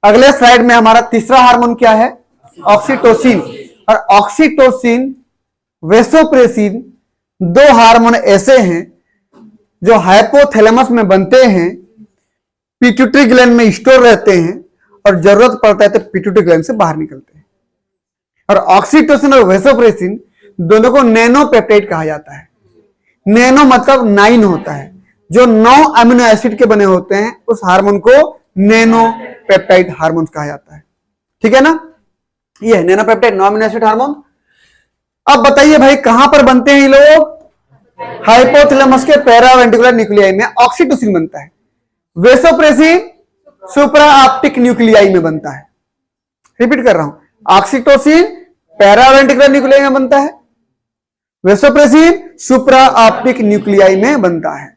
अगले स्लाइड में हमारा तीसरा हार्मोन क्या है? ऑक्सीटोसिन। और ऑक्सीटोसिन, वेसोप्रेसिन, दो हार्मोन ऐसे हैं जो हाइपोथैलेमस में बनते हैं, पिट्यूटरी ग्लैंड में स्टोर रहते हैं और जरूरत पड़ता है तो पिट्यूटरी ग्लैंड से बाहर निकलते हैं। और ऑक्सीटोसिन और वेसोप्रेसिन दोनों को नैनोपेप्टाइड कहा जाता है। नैनो मतलब 9 होता है, जो 9 अमीनो एसिड के बने होते हैं उस हार्मोन को नैनोपेप्टाइड हार्मोन कहा जाता है। ठीक है ना? ये है नैनोपेप्टाइड, 9 अमीनो एसिड हार्मोन। अब बताइए भाई कहां पर बनते हैं ये लोग? हाइपोथैलेमस के पैरावेंट्रिकुलर न्यूक्लियाई में ऑक्सीटोसिन बनता है। वेसोप्रेसिन सुप्रा ऑप्टिक न्यूक्लियाई में बनता है। रिपीट कर रहा हूं, ऑक्सीटोसिन पैरावेंट्रिकुलर न्यूक्लियाई में बनता है, वेसोप्रेसिन सुप्रा ऑप्टिक न्यूक्लियाई में बनता है,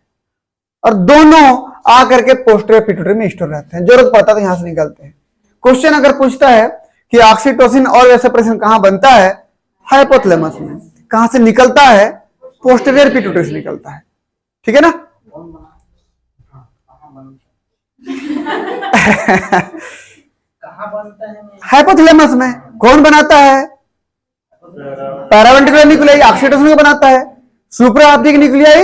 और दोनों आकर के पोस्टीरियर पिट्यूटरी में स्टोर रहते हैं। जरूरत पड़ता है तो यहां से निकलते हैं। क्वेश्चन अगर पूछता है कि ऑक्सीटोसिन और वेसोप्रेसिन कहां बनता है? हाइपोथैलेमस में। कहां से निकलता है? पोस्टीरियर पिट्यूटरी से निकलता है। ठीक है ना? हाइपोथैलेमस में। कौन बनाता है? पैरावेंट्रिकुलर न्यूक्लियाई ऑक्सीटोसिन को बनाता है, सुप्रा ऑप्टिक न्यूक्लियाई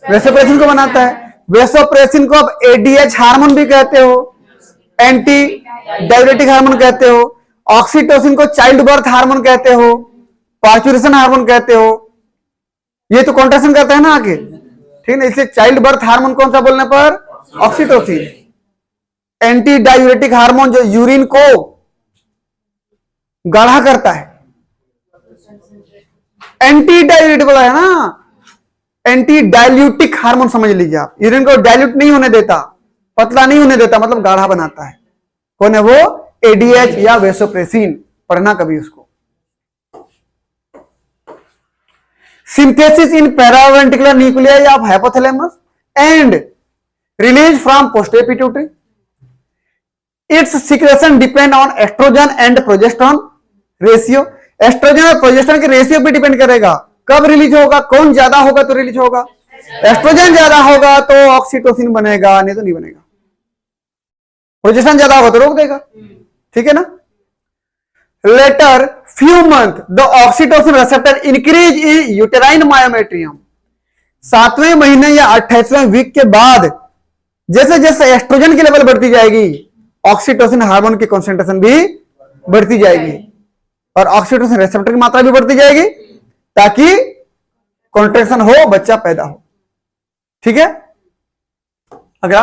वेसोप्रेसिन को बनाता है। वेसोप्रेसिन को अब एडीएच हार्मोन भी कहते हो, एंटी डाययूरेटिक हार्मोन कहते हो। ऑक्सीटोसिन को चाइल्ड बर्थ हार्मोन कहते हो, पार्चुरेशन हार्मोन कहते हो। ये तो कॉन्ट्रैक्शन करता है ना आगे, ठीक है? इसलिए चाइल्ड बर्थ हार्मोन कौन सा बोलने पर? ऑक्सीटोसिन। एंटी डाययूरेटिक हार्मोन जो यूरिन को गाढ़ा करता है, एंटी डाययूरेटिक बोला है ना, एंटी डायल्यूटिक हार्मोन समझ लीजिए आप। यूरिन को डायल्यूट नहीं होने देता, पतला नहीं होने देता, मतलब गाढ़ा बनाता है। कौन है वो? एडीएच या वेसोप्रेसिन। पढ़ना कभी उसको। Synthesis in paraventricular nuclei of hypothalamus and release from posterior pituitary. Its secretion depend on oestrogen and progesterone ratio. Oestrogen और प्रोजेस्टेरोन के रेशियो पे डिपेंड करेगा कब रिलीज होगा। कौन ज्यादा होगा तो रिलीज होगा। एस्ट्रोजन ज्यादा होगा तो ऑक्सीटोसिन बनेगा, नहीं तो नहीं बनेगा। प्रोजेस्टेरोन ज्यादा होगा तो रोक देगा। ठीक है ना? Later few month the oxytocin receptor increase in uterine myometrium. 7वें महीने या 28वें वीक के बाद जैसे जैसे एस्ट्रोजन की लेवल बढ़ती जाएगी, ऑक्सीटोसिन हार्मोन की कॉन्सेंट्रेशन भी बढ़ती जाएगी और ऑक्सीटोसिन रिसेप्टर की मात्रा भी बढ़ती जाएगी ताकि कॉन्ट्रैक्शन हो, बच्चा पैदा हो। ठीक है? अगला,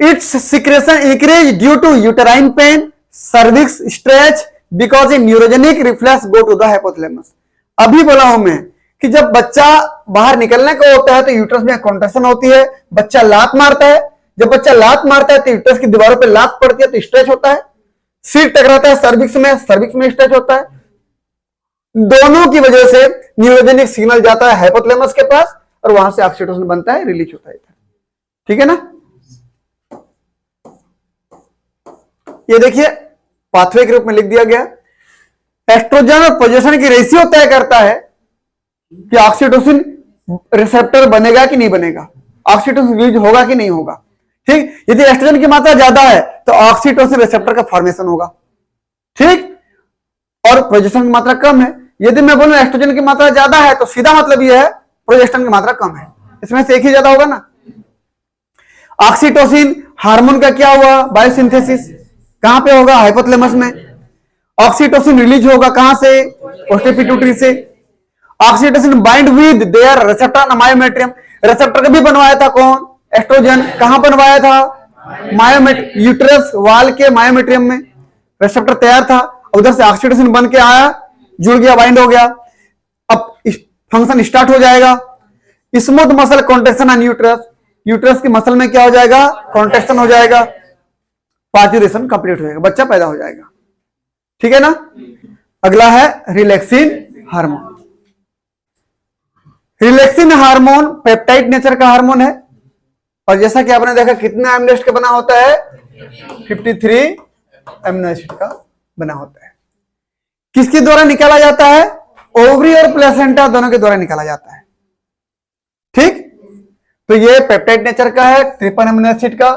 its secretion increase due to uterine pain, cervix stretch, because a neurogenic reflex go to the hypothalamus. अभी बोला हूं मैं कि जब बच्चा बाहर निकलने का होता है तो यूट्रस में कॉन्ट्रैक्शन होती है, बच्चा लात मारता है। जब बच्चा लात मारता है तो यूट्रस की दीवारों पे लात पड़ती है तो स्ट्रेच होता है, सिर टकराता है सर्विक्स में स्ट्रेच होता है। दोनों की वजह से न्यूरोजेनिक सिग्नल जाता है हाइपोथैलेमस के पास और वहां से ऑक्सीटोसिन बनता है, रिलीज होता है। ठीक है ना? ये देखिए पाथवे के रूप में लिख दिया गया। एस्ट्रोजन और प्रोजेस्टेरोन की रेशियो तय करता है कि ऑक्सीटोसिन रिसेप्टर बनेगा कि नहीं बनेगा, ऑक्सीटोसिन रिलीज होगा कि नहीं होगा। ठीक? यदि एस्ट्रोजन की मात्रा ज्यादा है तो ऑक्सीटोसिन रिसेप्टर का फॉर्मेशन होगा। ठीक? और प्रोजेस्टेरोन की मात्रा कम है। यदि मैं बोलूं एस्ट्रोजन की मात्रा ज्यादा है तो सीधा मतलब यह है प्रोजेस्टेरोन की मात्रा कम है। इसमें से एक ही ज्यादा होगा ना। ऑक्सीटोसिन हार्मोन का क्या हुआ? बायोसिंथेसिस। कहां पे होगा? हाइपोथैलेमस में। ऑक्सीटोसिन रिलीज होगा कहां से? पोस्टीरियर पिट्यूटरी से। Oxytocin bind with their receptor myometrium. Receptor भी बनवाया था कौन? एस्ट्रोजन। कहां बनवाया था? यूट्रस वाल के मायोमेट्रियम में रिसेप्टर तैयार था। उधर से ऑक्सीटोसिन बन के आया, जुड़ गया, बाइंड हो गया। अब फंक्शन स्टार्ट हो जाएगा। Smooth muscle contraction on uterus. Uterus की मसल में क्या हो जाएगा? कॉन्ट्रैक्शन हो जाएगा, पार्चुरेशन कंप्लीट हो जाएगा, बच्चा पैदा हो जाएगा। ठीक है ना? अगला है relaxin hormone. Relaxin hormone peptide nature का हार्मोन है और जैसा कि आपने देखा कितने अमीनो एसिड का बना होता है? 53 अमीनो एसिड का बना होता है। किसके द्वारा निकाला जाता है? ओवरी और प्लेसेंटा दोनों के द्वारा निकाला जाता है। ठीक? तो ये पेप्टाइड नेचर का है, 53 अमीनो एसिड का।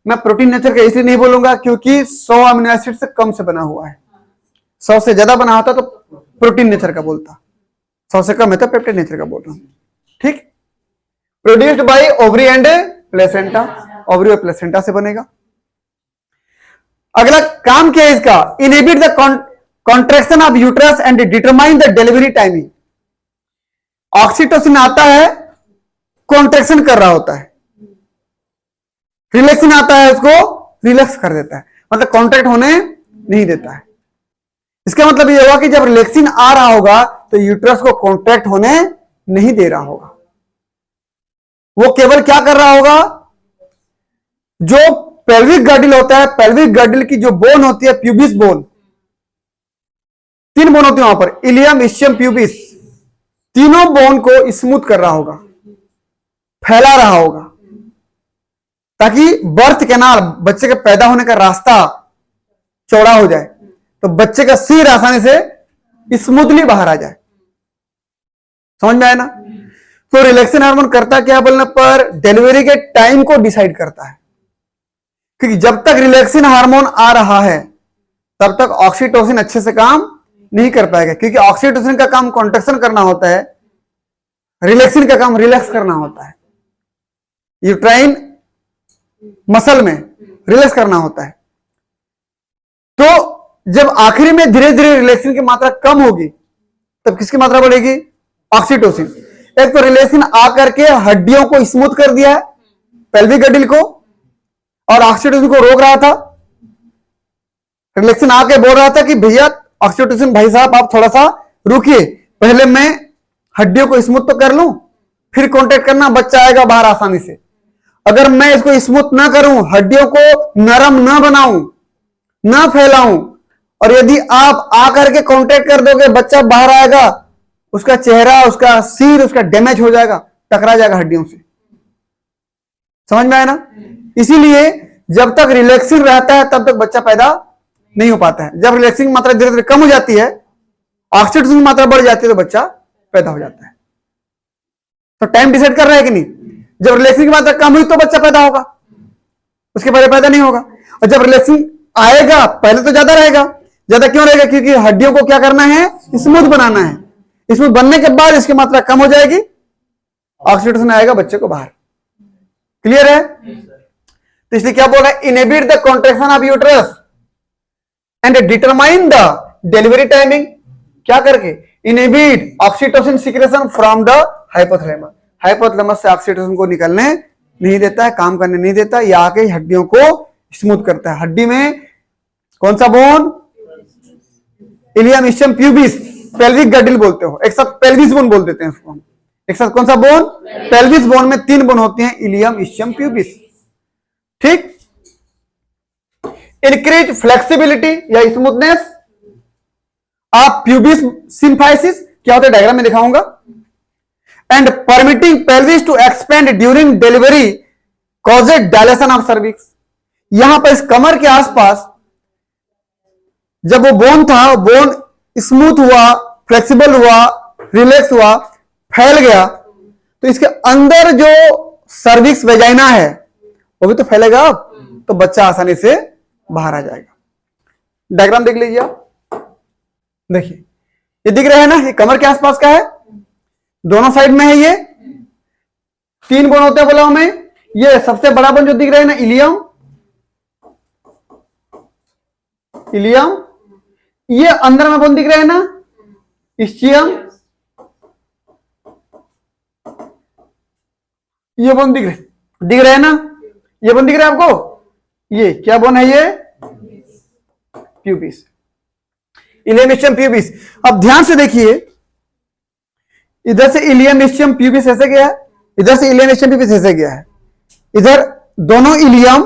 मैं प्रोटीन नेचर का इसलिए नहीं बोलूंगा क्योंकि 100 अमीनो एसिड से कम से बना हुआ है। 100 से ज्यादा बना होता तो प्रोटीन नेचर का बोलता, 100 से कम है तो पेप्टाइड नेचर का बोल रहा हूं। ठीक, produced by ovary and placenta, ovary और प्लेसेंटा से बनेगा। अगला काम क्या है इसका, inhibit the contraction of uterus and determine the delivery timing. Oxytocin आता है, कॉन्ट्रैक्शन कर रहा होता है, रिलैक्सिन आता है, उसको रिलैक्स कर देता है, मतलब कॉन्ट्रैक्ट होने नहीं देता है। इसका मतलब यह हुआ कि जब रिलैक्सिन आ रहा होगा तो यूट्रस को कॉन्ट्रैक्ट होने नहीं दे रहा होगा। वो केवल क्या कर रहा होगा, जो पेल्विक गर्डिल होता है, पेल्विक गर्डिल की जो बोन होती है, प्यूबिस बोन, 3 बोन होती है वहां पर, इलियम, इस्चियम, प्यूबिस, तीनों बोन को स्मूथ कर रहा होगा, फैला रहा होगा, ताकि बर्थ कैनाल, बच्चे के पैदा होने का रास्ता चौड़ा हो जाए, तो बच्चे का सिर आसानी से स्मूथली बाहर आ जाए। समझ में आया ना? तो रिलैक्सिन हार्मोन करता क्या बोलने पर, डिलीवरी के टाइम को डिसाइड करता है, क्योंकि जब तक रिलैक्सिन हार्मोन आ रहा है तब तक ऑक्सीटोसिन अच्छे से काम नहीं कर पाएगा, क्योंकि ऑक्सीटोसिन का काम कॉन्ट्रैक्शन करना होता है, रिलैक्सिन का काम रिलैक्स करना होता है, यूट्राइन मसल में रिलैक्स करना होता है। तो जब आखिरी में धीरे धीरे रिलैक्सिन की मात्रा कम होगी तब किसकी मात्रा बढ़ेगी, ऑक्सीटोसिन। एक तो रिलैक्सिन आकर के हड्डियों को स्मूथ कर दिया है, पेल्विक गर्डिल को, और ऑक्सीटोसिन को रोक रहा था। रिलैक्सिन आके बोल रहा था कि भैया ऑक्सीटोसिन भाई साहब आप थोड़ा सा रुकिए, पहले मैं हड्डियों को स्मूथ तो कर लूं, फिर कांटेक्ट करना, बच्चा आएगा बाहर आसानी से। अगर मैं इसको स्मूथ ना करूं, हड्डियों को नरम ना बनाऊं, ना फैलाऊं, और यदि आप आकर के कांटेक्ट कर दोगे, बच्चा बाहर आएगा, उसका चेहरा, उसका सिर, उसका डैमेज हो जाएगा, टकरा जाएगा हड्डियों से। समझ में आया ना? इसीलिए जब तक रिलैक्सिन रहता है तब तक बच्चा पैदा नहीं हो पाता है। जब रिलैक्सिन की मात्रा धीरे धीरे कम हो जाती है, ऑक्सीटोसिन की मात्रा बढ़ जाती है, तो बच्चा पैदा हो जाता है। तो टाइम डिसाइड कर रहा है कि नहीं? जब रिलैक्सिन की मात्रा कम हुई तो बच्चा पैदा होगा, उसके पहले पैदा नहीं होगा। और जब रिलैक्सिन आएगा पहले तो ज्यादा रहेगा। ज्यादा क्यों रहेगा? क्योंकि हड्डियों को क्या करना है, स्मूथ बनाना है। स्मूथ बनने के बाद इसकी मात्रा कम हो जाएगी, ऑक्सीटोसिन आएगा, बच्चे को बाहर। क्लियर है? तो इसलिए क्या बोल रहा है, inhibit the contraction of uterus and determine the delivery timing. क्या करके? Inhibit oxytocin secretion from the hypothalamus. Hypothalamus से ऑक्सीटोसिन को निकलने नहीं देता है, काम करने नहीं देता, या आके हड्डियों को स्मूथ करता है। हड्डी में कौन सा bone, ilium, ischium, pubis, pelvic girdle बोलते हो, एक साथ पेल्विस बोन बोल देते हैं उसको। एक साथ कौन सा बोन, पेल्विस बोन में 3 बोन होती हैं, इलियम, इस्चियम, प्यूबिस। ठीक, इंक्रीज फ्लेक्सिबिलिटी या स्मूथनेस ऑफ प्यूबिस सिम्फाइसिस। क्या होता है डायग्राम में दिखाऊंगा। And permitting pelvis to expand during delivery caused dilation of cervix. यहां पर इस कमर के आसपास जब वो बोन था, बोन स्मूथ हुआ, फ्लेक्सिबल हुआ, रिलैक्स हुआ, फैल गया, तो इसके अंदर जो सर्विक्स वेजाइना है वो भी तो फैलेगा, तो बच्चा आसानी से बाहर आ जाएगा। डायग्राम देख लीजिए आप, देखिए ये दिख रहा है ना, ये कमर के आसपास का है, दोनों साइड में है, ये 3 बोन होते हैं बोला हमें। ये सबसे बड़ा बोन जो दिख रहा है ना, इलियम, इलियम, ये अंदर में बोन दिख रहा है ना, इस्चियम, ये बोन दिख रहा है ना, ये बोन दिख रहा है आपको, ये क्या बोन है, ये प्यूबिस, इलियम, इस्चियम, प्यूबिस। अब ध्यान से देखिए, इधर से इलियम, इस्चियम, प्यूबिस ऐसे गया है, इधर से इलियम, इस्चियम, प्यूबिस ऐसे गया है। इधर दोनों इलियम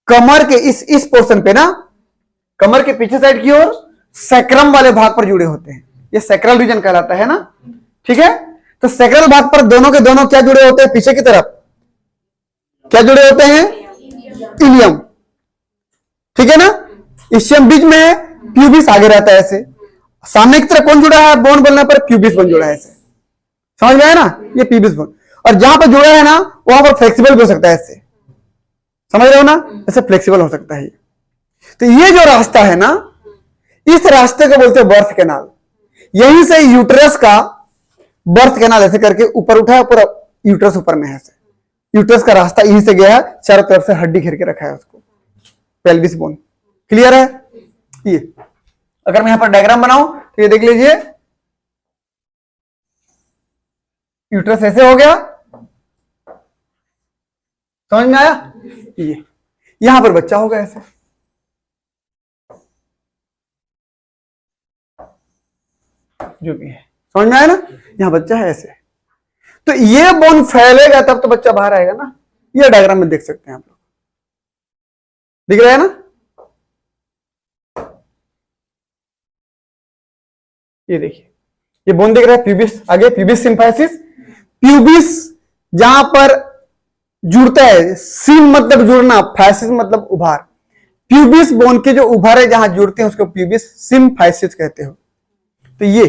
कमर के इस पोर्शन पे ना, कमर के पीछे साइड की ओर सैक्रम वाले भाग पर जुड़े होते हैं, ये सैक्रल रीजन कहलाता है ना। ठीक है, तो सैक्रल भाग पर दोनों के दोनों क्या जुड़े होते हैं, पीछे की तरफ क्या जुड़े होते हैं, इलियम। ठीक है ना, इस्चियम बीच में है, प्यूबिस आगे रहता है ऐसे। सामने की तरफ कौन जुड़ा है, बोन बोलने पर प्यूबिस बोन जुड़ा है ऐसे। समझ में आया ना, ये प्यूबिस बोन। और जहां पर जुड़ा है ना, वहां पर फ्लेक्सिबल भी हो सकता है ऐसे। समझ रहे हो ना, ऐसे फ्लेक्सिबल हो सकता है। तो ये जो रास्ता है ना, इस रास्ते को बोलते हैं बर्थ कैनाल। यहीं से यूट्रस का बर्थ कैनाल ऐसे करके ऊपर उठा है, पूरा यूट्रस ऊपर में है ऐसे। यूट्रस का रास्ता यहीं से गया है, चारों तरफ से हड्डी घेर के रखा है उसको, पेल्विस बोन। क्लियर है? ये अगर मैं यहां पर डायग्राम बनाऊं तो ये देख लीजिए, यूट्रस ऐसे हो गया, समझ में आया? ये यहां पर बच्चा होगा ऐसे, जो भी है, समझ में आया ना? यहां बच्चा है ऐसे, तो ये बोन फैलेगा तब तो बच्चा बाहर आएगा ना। ये डायग्राम में देख सकते हैं आप लोग, दिख रहा है ना? ये देखिए, ये बोन दिख रहा है, प्यूबिस। आगे प्यूबिस सिम्फाइसिस, प्यूबिस जहां पर जुड़ता है, सिम मतलब जुड़ना, फाइसिस मतलब उभार। प्यूबिस बोन के जो उभारे जहां जुड़ते हैं उसको प्यूबिस सिम्फाइसिस कहते हो। तो ये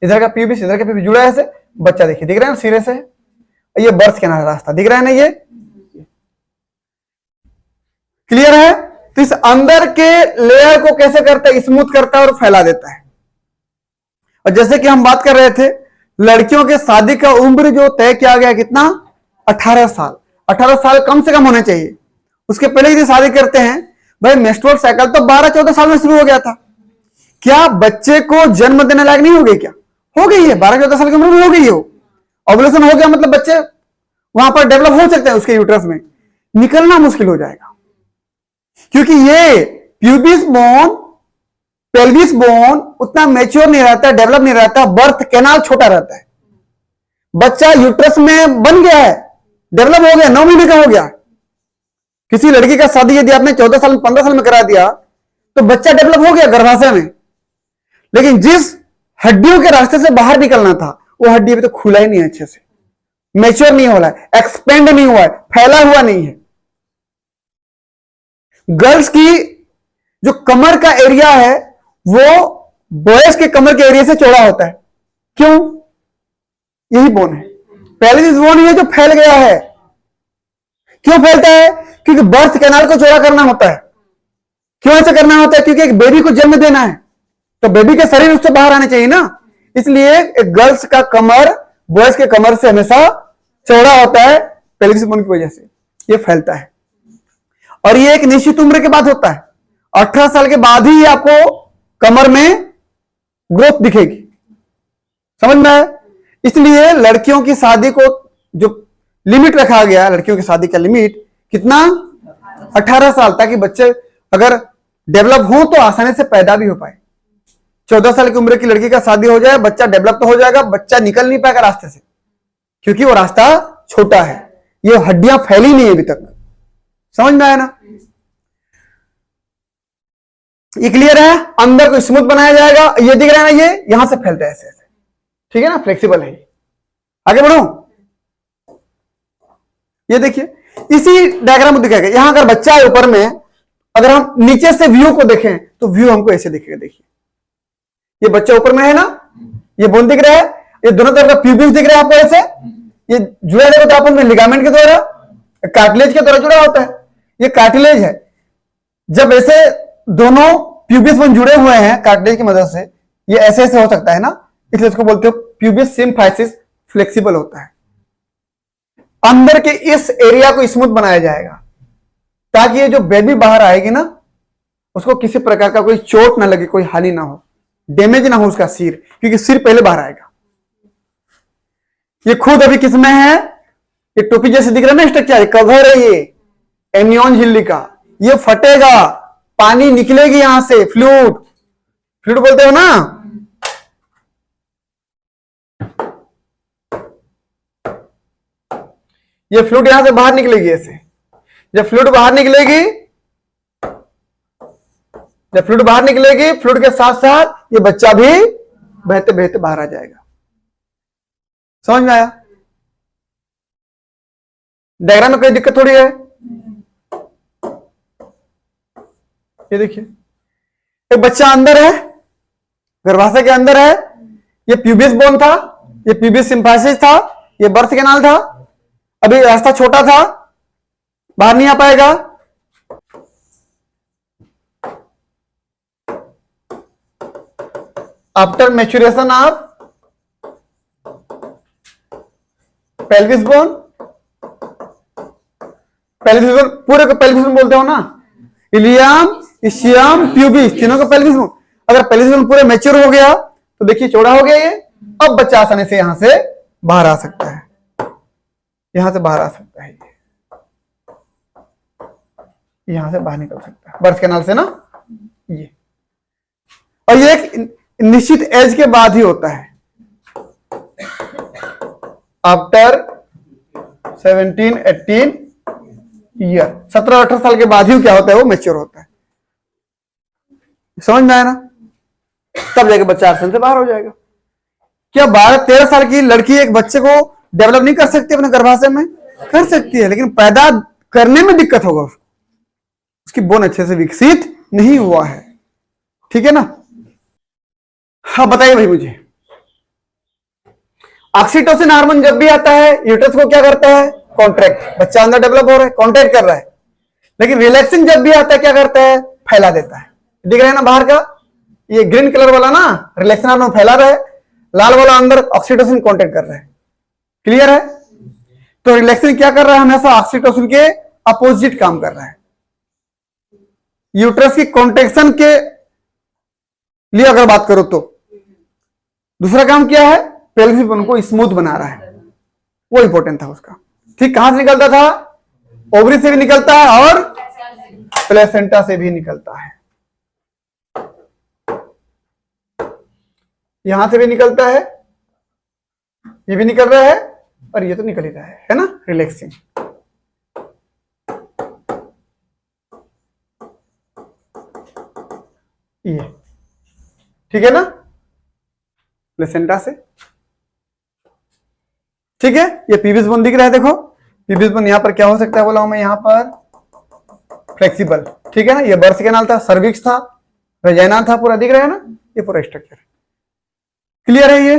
इधर का प्यूबिस, इधर का प्यूबिस जुड़ा है ऐसे, बच्चा देखिए दिख रहा है ना, सिरे से। ये बर्थ कैनाल रास्ता दिख रहा है ना, ये क्लियर है? तो इस अंदर के लेयर को कैसे करता है, स्मूथ करता है और फैला देता है। और जैसे कि हम बात कर रहे थे, लड़कियों के शादी का उम्र जो तय किया गया कितना, 18 साल। 18 साल कम से कम होने चाहिए। उसके पहले यदि शादी करते हैं, भाई मेंस्ट्रुअल साइकिल तो 12-14 साल में शुरू हो गया था। क्या बच्चे को जन्म देने लायक नहीं हो गई? क्या हो गई है, 12-14 साल की उम्र में हो गई हो। ओवुलेशन हो गया मतलब बच्चे वहां पर डेवलप हो सकते हैं, उसके यूट्रस में निकलना मुश्किल हो जाएगा, क्योंकि ये प्यूबिस बोन, पेल्विस बोन उतना मैच्योर नहीं रहता, डेवलप नहीं रहता, बर्थ कैनाल छोटा रहता है। बच्चा यूट्रस में बन गया है, डेवलप हो गया, 9 महीने का हो गया। किसी लड़की का शादी यदि आपने 14 साल में, 15 साल में करा दिया तो बच्चा डेवलप हो गया गर्भाशय में, लेकिन जिस हड्डियों के रास्ते से बाहर निकलना था वो हड्डी अभी तो खुला ही नहीं है, अच्छे से मैच्योर नहीं हो रहा है, एक्सपेंड नहीं हुआ है, फैला हुआ नहीं है। गर्ल्स की जो कमर का एरिया है वो बॉयज के कमर के एरिया से चौड़ा होता है। क्यों? यही बोन है, पेल्विस बोन ये जो फैल गया है। क्यों फैलता है? क्योंकि बर्थ कैनाल को चौड़ा करना होता है। क्यों ऐसा करना होता है? क्योंकि एक बेबी को जन्म देना है, तो बेबी के शरीर उससे बाहर आने चाहिए ना। इसलिए एक गर्ल्स का कमर बॉयज के कमर से हमेशा चौड़ा होता है, पेल्विस बोन की वजह से ये फैलता है। और ये एक निश्चित उम्र के बाद होता है, 18 साल के बाद ही आपको कमर में ग्रोथ दिखेगी। समझ में आया? इसलिए लड़कियों की शादी को जो लिमिट रखा गया, लड़कियों की शादी का लिमिट कितना, 18 साल, ताकि बच्चे अगर डेवलप हो तो आसानी से पैदा भी हो पाए। 14 साल की उम्र की लड़की का शादी हो जाए, बच्चा डेवलप तो हो जाएगा, बच्चा निकल नहीं पाएगा रास्ते से, क्योंकि वो रास्ता छोटा है, ये हड्डियां फैली नहीं है अभी तक। समझ में आया ना? ये क्लियर है? अंदर को स्मूथ बनाया जाएगा, ये दिख रहा है ना, ये यहां से फैलता है ऐसे ऐसे, ठीक है ना, फ्लेक्सिबल है। आगे बढ़ो, ये देखिए इसी डायग्राम को दिखाएगा। यहां अगर बच्चा है ऊपर में, अगर हम नीचे से व्यू को देखें तो व्यू हमको ऐसे दिखेगा। देखिए ये बच्चा ऊपर में है ना, ये बोन दिख रहा है, ये दोनों तरफ का प्यूबिस दिख रहा है आपको ऐसे, ये जुड़ा रहेगा तो आपस में लिगामेंट के द्वारा, कार्टिलेज के द्वारा जुड़ा होता है। ये कार्टिलेज है, जब ऐसे दोनों प्यूबिस बोन जुड़े हुए हैं कार्टिलेज की मदद से, ये ऐसे ऐसे हो सकता है ना, इसलिए इसको बोलते हो प्यूबिस सिम्फाइसिस, फ्लेक्सिबल होता है। अंदर के इस एरिया को स्मूथ बनाया जाएगा ताकि ये जो बेबी बाहर आएगी ना, उसको किसी प्रकार का कोई चोट ना लगे, कोई हानि ना हो, डैमेज ना हो उसका सिर, क्योंकि सिर पहले बाहर आएगा। ये खुद अभी किसमें है, ये टोपी जैसे दिख रहा है ना स्ट्रक्चर, कवर है ये एमनियन झिल्ली का, ये फटेगा, पानी निकलेगी यहां से, फ्लूइड, फ्लूइड बोलते हो ना। ये फ्लूइड यहां से बाहर निकलेगी ऐसे, जब फ्लूइड बाहर निकलेगी, जब फ्लूइड बाहर निकलेगी, फ्लूइड के साथ साथ ये बच्चा भी बहते बहते बाहर आ जाएगा। समझ में आया? डायग्राम में कोई दिक्कत थोड़ी है। ये देखिए एक बच्चा अंदर है, गर्भाशय के अंदर है, ये प्यूबिस बोन था, ये प्यूबिस सिम्फाइसिस था, ये बर्थ कैनाल था। अभी रास्ता छोटा था, बाहर नहीं आ पाएगा, after maturation of pelvis bone, pelvis bone पूरे को पेल्विस बोन बोलते हो ना, इलियम, इशियम, प्यूबिस, तीनों को पेल्विस बोन। अगर पेल्विस बोन पूरे मैच्योर हो गया तो देखिए चौड़ा हो गया ये, अब बच्चा आसानी से यहां से बाहर आ सकता है, यहां से बाहर आ सकता है, यहां से बाहर निकल सकता है बर्थ कैनाल से ना ये। और ये एक निश्चित एज के बाद ही होता है, आफ्टर 17-18 ईयर, 17-18 साल के बाद ही क्या होता है, वो मैच्योर होता है। समझ में आया ना? तब जाके बच्चा आसन से बाहर हो जाएगा। क्या 12-13 साल की लड़की एक बच्चे को डेवलप नहीं कर सकती अपने गर्भाशय में? कर सकती है, लेकिन पैदा करने में दिक्कत होगा, उसकी बोन अच्छे से विकसित नहीं हुआ है। ठीक है ना? हाँ बताइए भाई मुझे, ऑक्सीटोसिन हार्मोन जब भी आता है यूट्रस को क्या करता है? कॉन्ट्रैक्ट, बच्चा अंदर डेवलप हो रहा है, कॉन्ट्रैक्ट कर रहा है। लेकिन रिलैक्सिंग जब भी आता है क्या करता है? फैला देता है। दिख रहा है ना बाहर का, ये ग्रीन कलर वाला ना रिलैक्सिंग हार्मोन फैला रहा है, लाल वाला अंदर ऑक्सीटोसिन कॉन्ट्रैक्ट कर रहा है। क्लियर है? तो रिलैक्सिंग क्या कर रहा है? हमेशा ऑक्सीटोसिन के अपोजिट काम कर रहा है। यूट्रस की कॉन्ट्रैक्शन के लिए अगर बात करो तो दूसरा काम क्या है? पेल्विस बोन को स्मूथ बना रहा है, वो इंपॉर्टेंट था उसका। ठीक, कहां से निकलता था? ओवरी से भी निकलता है और प्लेसेंटा से भी निकलता है, यहां से भी निकलता है, ये भी निकल रहा है और ये तो निकल ही रहा है ना? रिलैक्सिंग। ये ठीक है ना? प्लेसेंटा से। ठीक है, ये पीविस बोन दिख रहा है, देखो पीविस बोन यहां पर क्या हो सकता है बोला हूं मैं, यहां पर फ्लेक्सिबल। ठीक है ना? ये बर्थ कैनाल था, सर्विक्स था, वेजाइना था, पूरा दिख रहा है ना? ये पूरा स्ट्रक्चर क्लियर है?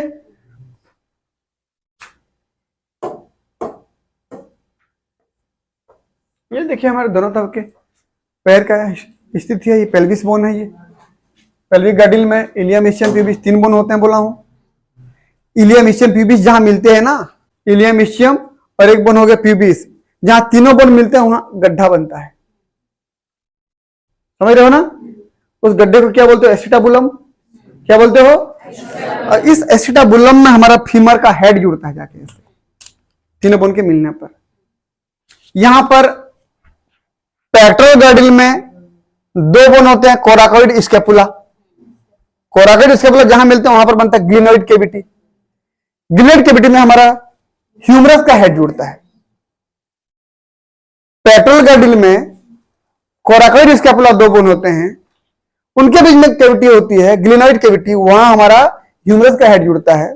ये देखिए हमारे दोनों तरफ के पैर का स्थिति है। ये पेल्विस बोन है, ये पेल्विक गर्डिल में इलियम, इस्चियम, प्यूबिस 3 बोन होते हैं बोला हूं। इलियम, इस्चियम, प्यूबिस जहां मिलते हैं ना, इलियम, इस्चियम और एक बोन हो गया प्यूबिस, जहां तीनों बोन मिलते हैं वहां गड्ढा बनता है। समझ रहे हो ना? उस गड्ढे को क्या बोलते हो? एसिटाबुलम। क्या बोलते हो? और इस एसिटाबुलम में हमारा फीमर का हेड जुड़ता है जाके, तीनों बोन के मिलने पर। यहां पर पेट्रोल गर्डिल में 2 बोन होते हैं, कोराकोइड, स्कैपुला। कोराकोइड, स्कैपुला जहां मिलते हैं वहां पर बनता है ग्लिनोइड कैविटी। ग्लिनोइड कैविटी में हमारा ह्यूमरस का हेड जुड़ता है। पेट्रोल गर्डिल में कोराकोइड, स्कैपुला 2 बोन होते हैं, उनके बीच में कैविटी होती है ग्लिनोइड कैविटी, वहां हमारा ह्यूमरस का हेड जुड़ता है।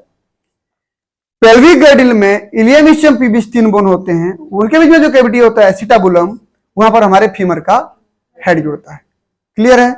पेल्विक गर्डिल में इलियम, इस्चियम, प्यूबिस 3 बोन होते हैं, उनके बीच में जो कैविटी होता है एसिटाबुलम, वहां पर हमारे फीमर का हेड जुड़ता है। क्लियर है?